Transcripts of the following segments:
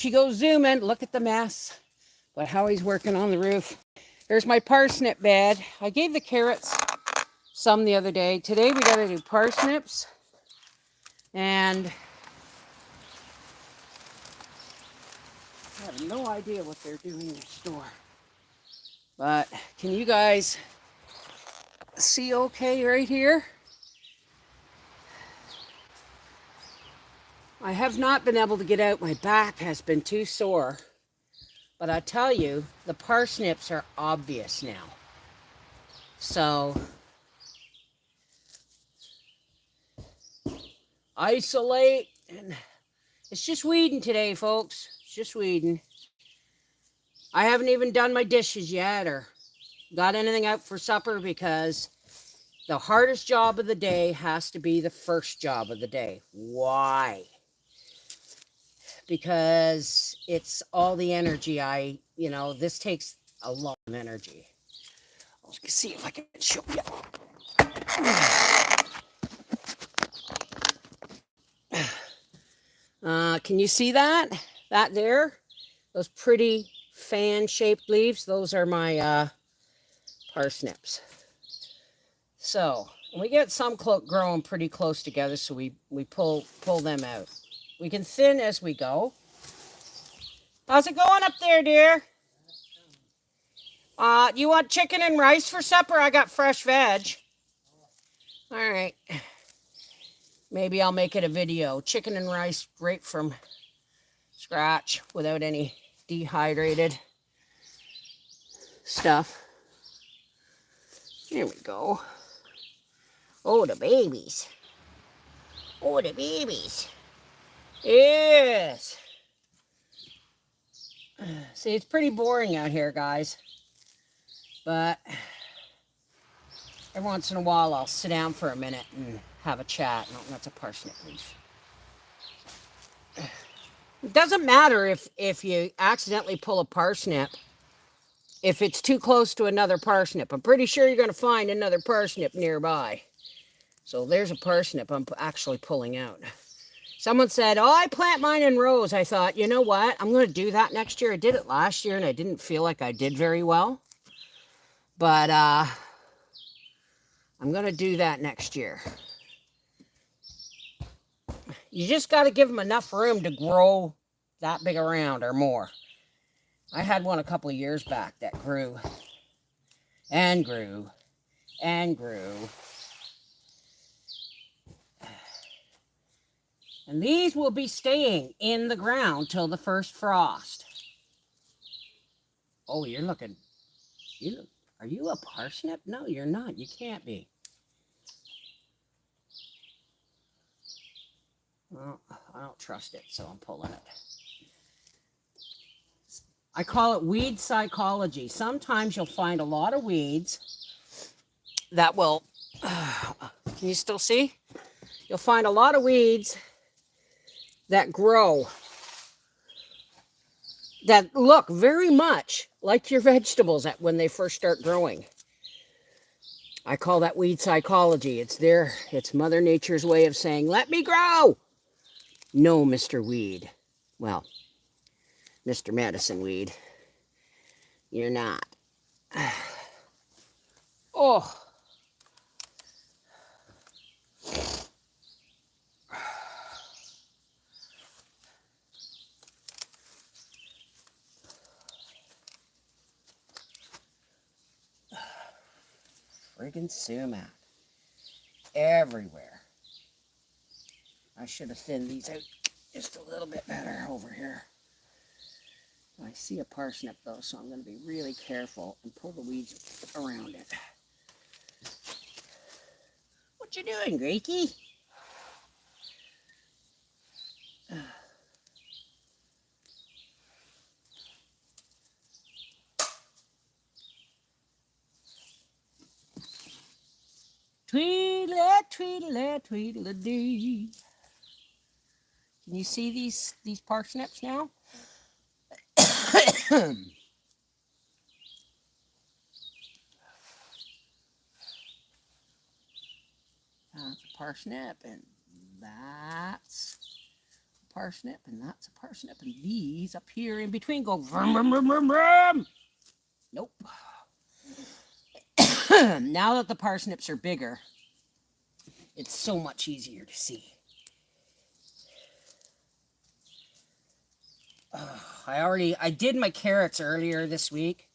She goes zooming. Look at the mess. But Howie's working on the roof. There's my parsnip bed. I gave the carrots some the other day. Today we got to do parsnips. And I have no idea what they're doing in the store. But can you guys see okay right here? I have not been able to get out. My back has been too sore. But I tell you, the parsnips are obvious now. So, isolate. And it's just weeding today, folks. It's just weeding. I haven't even done my dishes yet or got anything out for supper because the hardest job of the day has to be the first job of the day. Why? Because it's all the energy this takes a lot of energy. I'll see if I can show you. Can you see that? That there? Those pretty fan-shaped leaves, those are my parsnips. So, we get some growing pretty close together, so we pull them out. We can thin as we go. How's it going up there, dear? You want chicken and rice for supper? I got fresh veg. All right. Maybe I'll make it a video. Chicken and rice right from scratch without any dehydrated stuff. There we go. Oh, the babies. Oh, the babies. Yes. See, it's pretty boring out here, guys. But every once in a while, I'll sit down for a minute and have a chat. No, that's a parsnip leaf. It doesn't matter if you accidentally pull a parsnip, if it's too close to another parsnip. I'm pretty sure you're going to find another parsnip nearby. So there's a parsnip I'm actually pulling out. Someone said, oh, I plant mine in rows. I thought, you know what? I'm going to do that next year. I did it last year, and I didn't feel like I did very well. But I'm going to do that next year. You just got to give them enough room to grow that big around or more. I had one a couple of years back that grew and grew and grew. And these will be staying in the ground till the first frost. Oh, are you a parsnip? No, you're not. You can't be. Well, I don't trust it, so I'm pulling it. I call it weed psychology. Sometimes you'll find a lot of weeds that will, can you still see? You'll find a lot of weeds that grow, that look very much like your vegetables when they first start growing. I call that weed psychology. It's Mother Nature's way of saying, let me grow. No, Mr. Weed. Well, Mr. Medicine Weed, you're not. Oh. Friggin' sumac. Everywhere. I should have thinned these out just a little bit better over here. I see a parsnip though, so I'm going to be really careful and pull the weeds around it. What you doing, Gracie? Tweedle, tweedle, tweedle-dee. Can you see these parsnips now? That's a parsnip, and that's parsnip, and that's a parsnip, and these up here in between go vroom, vroom, vroom, vroom, vroom. Nope. Now that the parsnips are bigger, it's so much easier to see. I did my carrots earlier this week.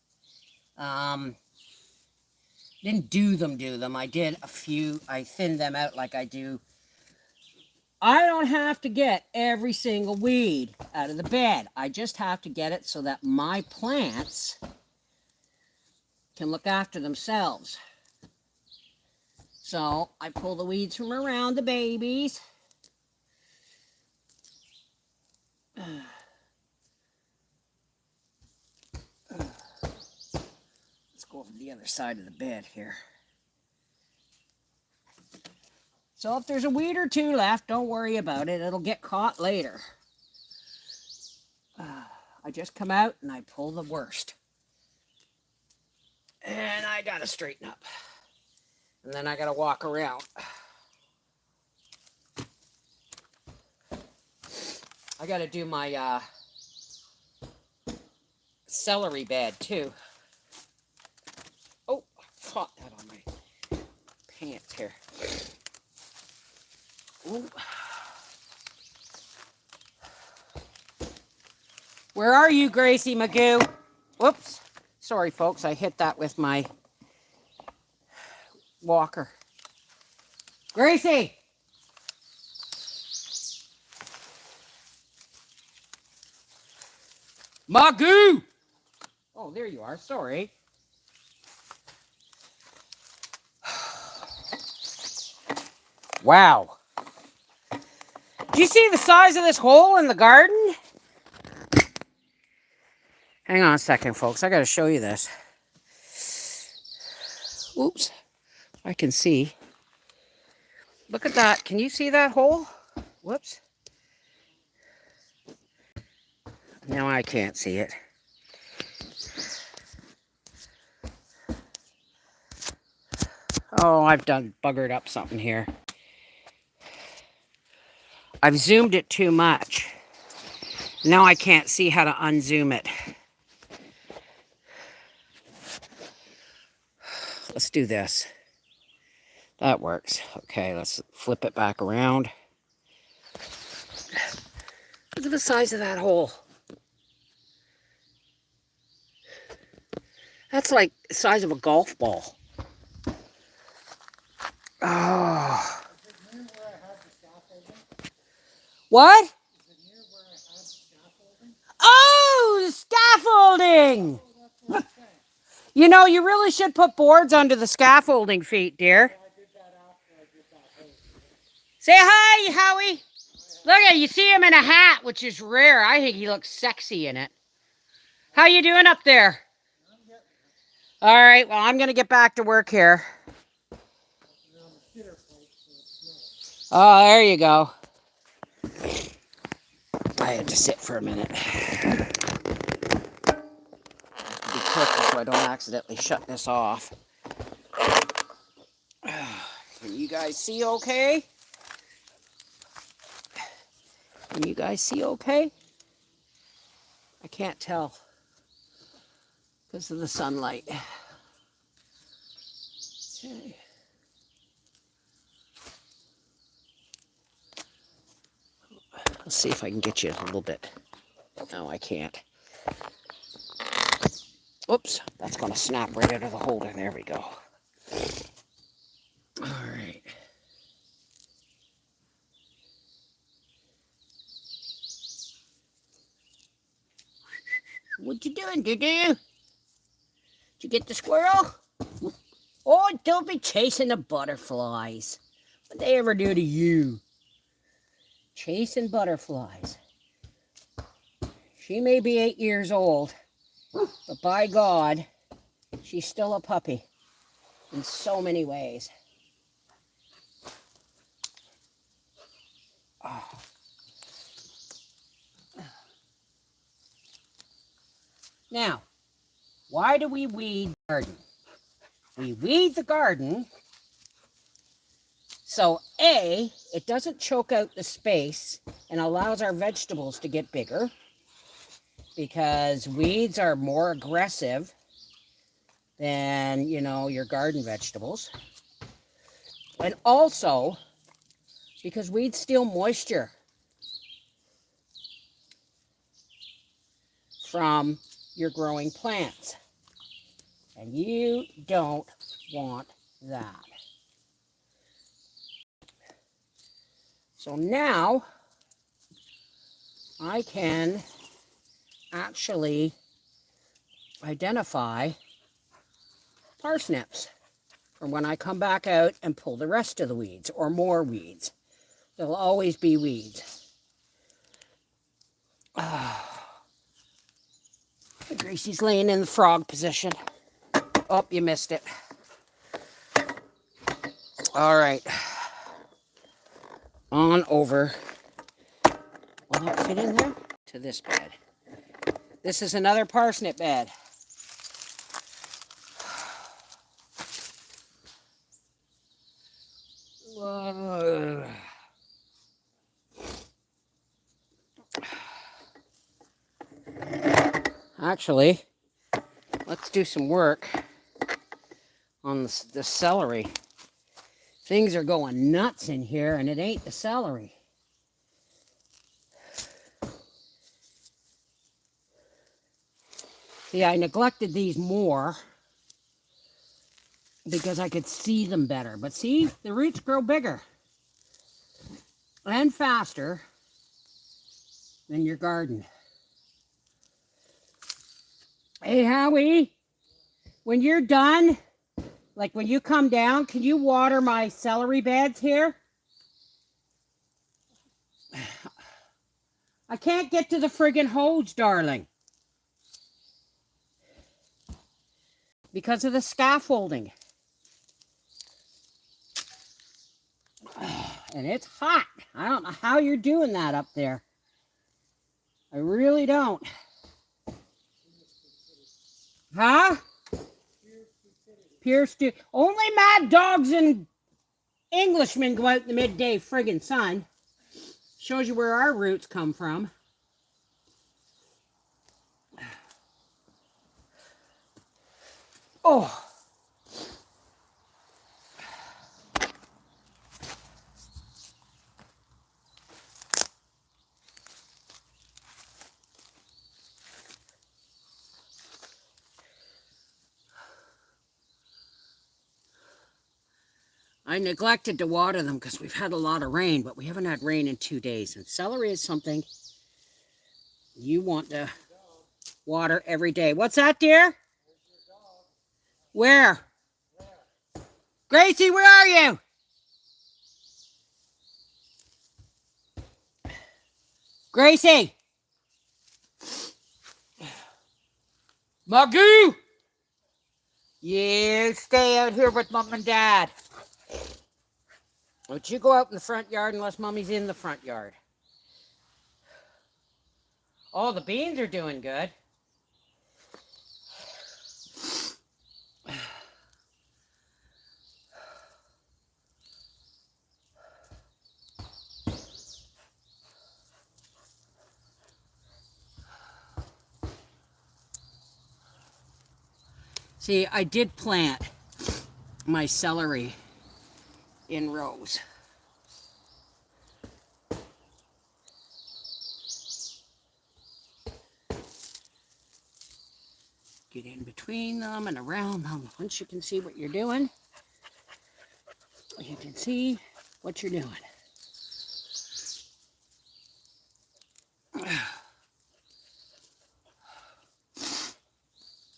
Didn't do them. I did a few. I thinned them out like I do. I don't have to get every single weed out of the bed. I just have to get it so that my plants can look after themselves. So I pull the weeds from around the babies. Let's go over to the other side of the bed here. So if there's a weed or two left, don't worry about it. It'll get caught later. I just come out and I pull the worst. And I gotta straighten up. And then I gotta walk around. I gotta do my celery bed too. Oh, I caught that on my pants here. Ooh. Where are you, Gracie Magoo? Whoops. Sorry, folks. I hit that with my walker. Gracie! Magoo! Oh, there you are. Sorry. Wow. Do you see the size of this hole in the garden? Hang on a second, folks. I got to show you this. Oops. I can see. Look at that. Can you see that hole? Whoops. Now I can't see it. Oh, I've done buggered up something here. I've zoomed it too much. Now I can't see how to unzoom it. Let's do this. That works. Okay, let's flip it back around. Look at the size of that hole. That's like the size of a golf ball. Oh. What? Oh, the scaffolding! You know, you really should put boards under the scaffolding feet, dear. Say hi, Howie. Look at you, see him in a hat, which is rare. I think he looks sexy in it. How you doing up there? All right, well, I'm going to get back to work here. Oh, there you go. I had to sit for a minute. Be careful so I don't accidentally shut this off. Can you guys see okay? Can you guys see okay? I can't tell because of the sunlight. Okay. Let's see if I can get you a little bit. No, I can't. Oops, that's going to snap right out of the holder. There we go. All right. What you doing, Doo-Doo? Did you get the squirrel? Oh, don't be chasing the butterflies. What'd they ever do to you? Chasing butterflies. She may be 8 years old, but by God, she's still a puppy in so many ways. Oh. Now, why do we weed the garden? We weed the garden So A, it doesn't choke out the space and allows our vegetables to get bigger, because weeds are more aggressive than, you know, your garden vegetables. And also because weeds steal moisture from your growing plants. And you don't want that. So now I can actually identify parsnips from when I come back out and pull the rest of the weeds, or more weeds. There'll always be weeds. Gracie's laying in the frog position. Oh, you missed it. All right. On over. Will that fit in there? To this bed. This is another parsnip bed. Actually, let's do some work on the celery. Things are going nuts in here, and it ain't the celery. See, I neglected these more because I could see them better. But see, the roots grow bigger and faster than your garden. Hey, Howie, when you're done, like when you come down, can you water my celery beds here? I can't get to the friggin' hose, darling, because of the scaffolding. And it's hot. I don't know how you're doing that up there. I really don't. Huh? Pure stupidity. Only mad dogs and Englishmen go out in the midday friggin' sun. Shows you where our roots come from. Oh. I neglected to water them because we've had a lot of rain, but we haven't had rain in 2 days. And celery is something you want to water every day. What's that, dear? Where? Gracie, where are you? Gracie! Magoo! You stay out here with Mom and Dad. Don't you go out in the front yard unless Mommy's in the front yard. Oh, the beans are doing good. See, I did plant my celery in rows. Get in between them and around them. Once you can see what you're doing, you can see what you're doing.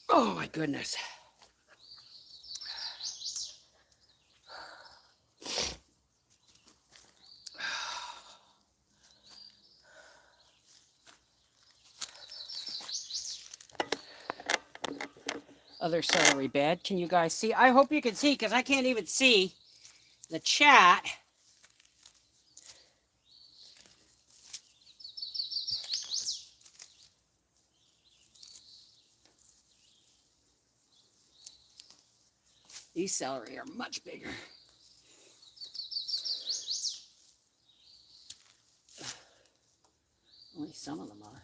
Oh my goodness. Other celery bed. Can you guys see? I hope you can see, because I can't even see the chat. These celery are much bigger. some of them are.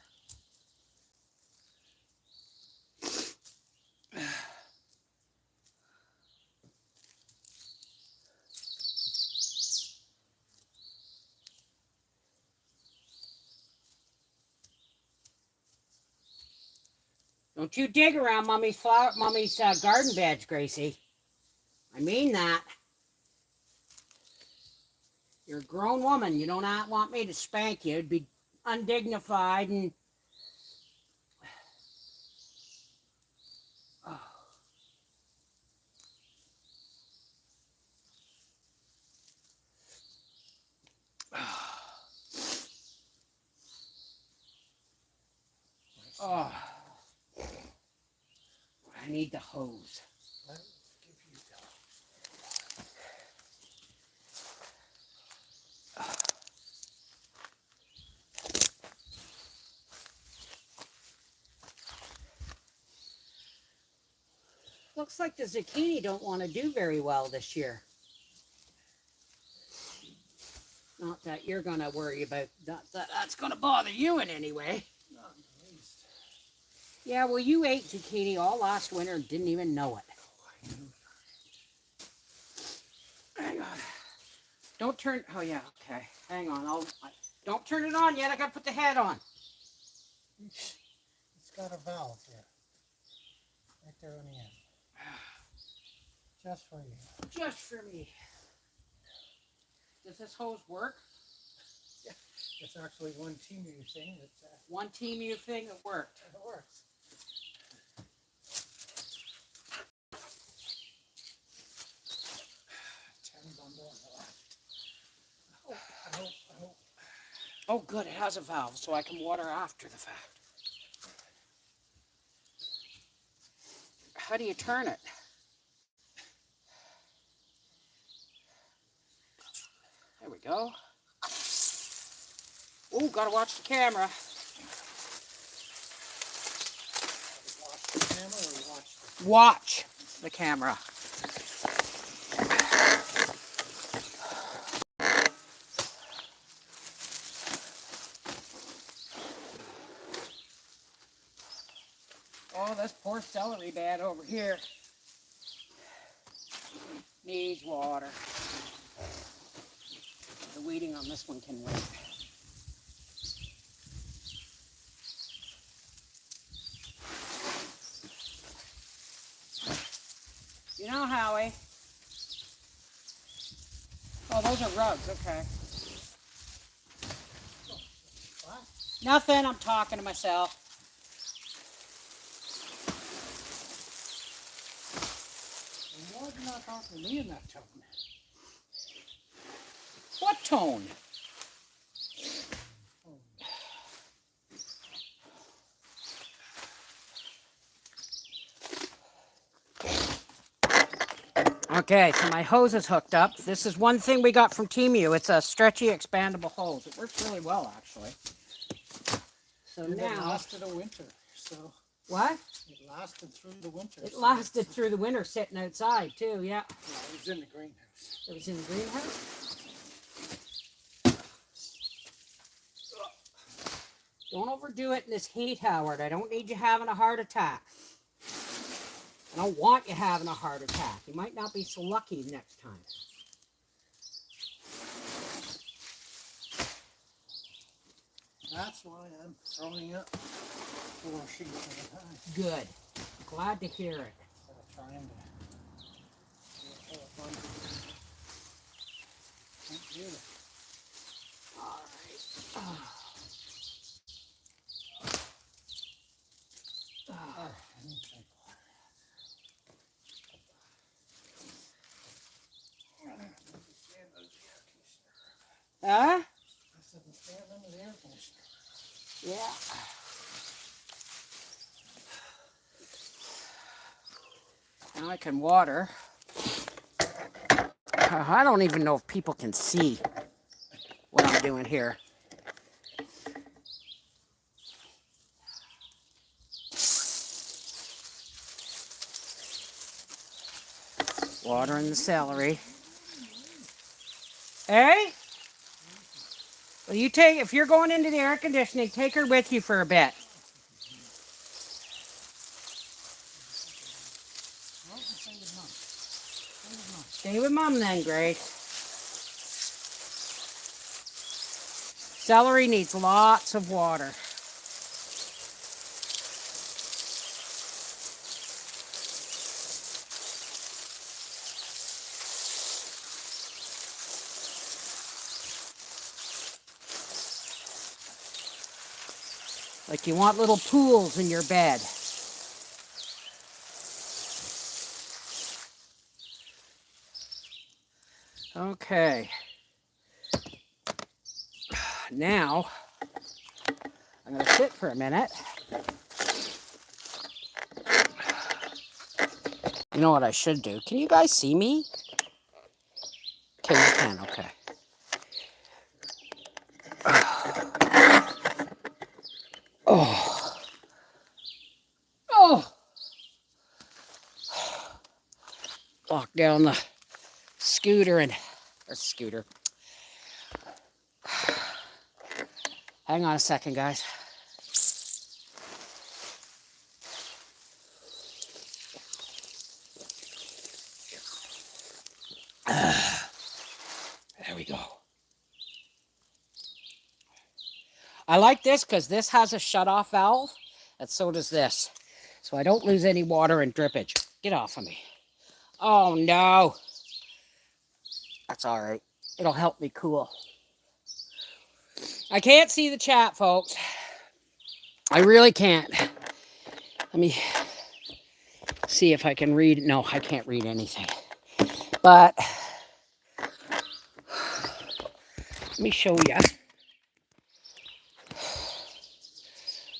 Don't you dig around Mommy's garden beds, Gracie. I mean that. You're a grown woman. You don't want me to spank you. It'd be undignified and... Oh. Oh. I need the hose. Let me give you Looks like the zucchini don't want to do very well this year. Not that you're going to worry about that. That's going to bother you in any way. not in the least. Yeah, well, you ate zucchini all last winter and didn't even know it. Oh, I knew it. Hang on. Don't turn... Oh, yeah, okay. Hang on. Don't turn it on yet. I got to put the head on. It's got a valve here. Right there on the end. Just for you. Just for me. Does this hose work? Yeah, it's actually one Temu thing that... One Temu thing that worked. It works. I hope. Oh, good. It has a valve, so I can water after the fact. How do you turn it? There we go. Oh, gotta watch the camera. Watch the camera or watch the... Watch the camera. Oh, this poor celery bed over here needs water. The weeding on this one can wait. You know, Howie. Oh, those are rugs, okay. What? Nothing, I'm talking to myself. And why are you not talking to me in that tone? What tone? Okay, so my hose is hooked up. This is one thing we got from Temu. It's a stretchy, expandable hose. It works really well, actually. So And now... it lasted a winter, so... What? It lasted through the winter. It so lasted through the winter sitting outside, too, yeah. Yeah, it was in the greenhouse. It was in the greenhouse? Don't overdo it in this heat, Howard. I don't need you having a heart attack. I don't want you having a heart attack. You might not be so lucky next time. That's why I'm throwing up 4 sheets at a time. Good. Glad to hear it. Instead of trying to do a whole bunch. Can't do it. All right. Alright, I need to drink water. Stand under the air conditioner. Huh? I said, stand under the air conditioner. Yeah. Now I can water. I don't even know if people can see what I'm doing here. Watering the celery. Hey? Well, if you're going into the air conditioning, take her with you for a bit. Well, stay with Mom. Stay with Mom. Stay with Mom then, Grace. Celery needs lots of water. Like you want little pools in your bed. Okay. Now, I'm going to sit for a minute. You know what I should do? Can you guys see me? Okay, you can. Okay. Oh. Oh. Walk down the scooter. Hang on a second, guys. There we go. I like this because this has a shut-off valve, and so does this. So I don't lose any water and drippage. Get off of me. Oh, no. That's all right. It'll help me cool. I can't see the chat, folks. I really can't. Let me see if I can read. No, I can't read anything. But let me show you.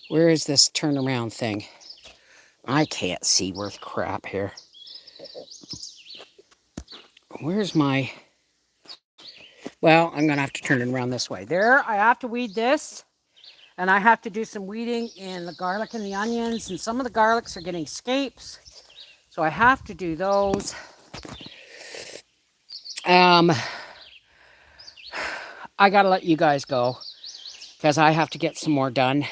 Where is this turnaround thing? I can't see worth crap here. Where's my... Well, I'm going to have to turn it around this way. There, I have to weed this. And I have to do some weeding in the garlic and the onions. And some of the garlics are getting scapes. So I have to do those. I got to let you guys go. Because I have to get some more done.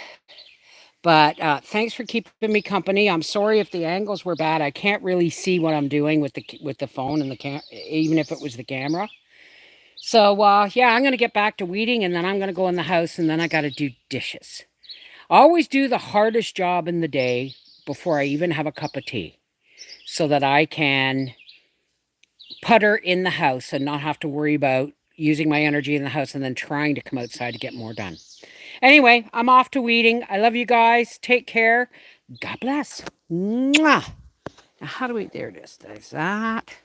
But thanks for keeping me company. I'm sorry if the angles were bad. I can't really see what I'm doing with the phone and the even if it was the camera. So yeah, I'm gonna get back to weeding, and then I'm gonna go in the house, and then I got to do dishes. I always do the hardest job in the day before I even have a cup of tea, so that I can putter in the house and not have to worry about using my energy in the house and then trying to come outside to get more done. Anyway, I'm off to weeding. I love you guys. Take care. God bless. Mwah. Now, how do we... There it is. There's that.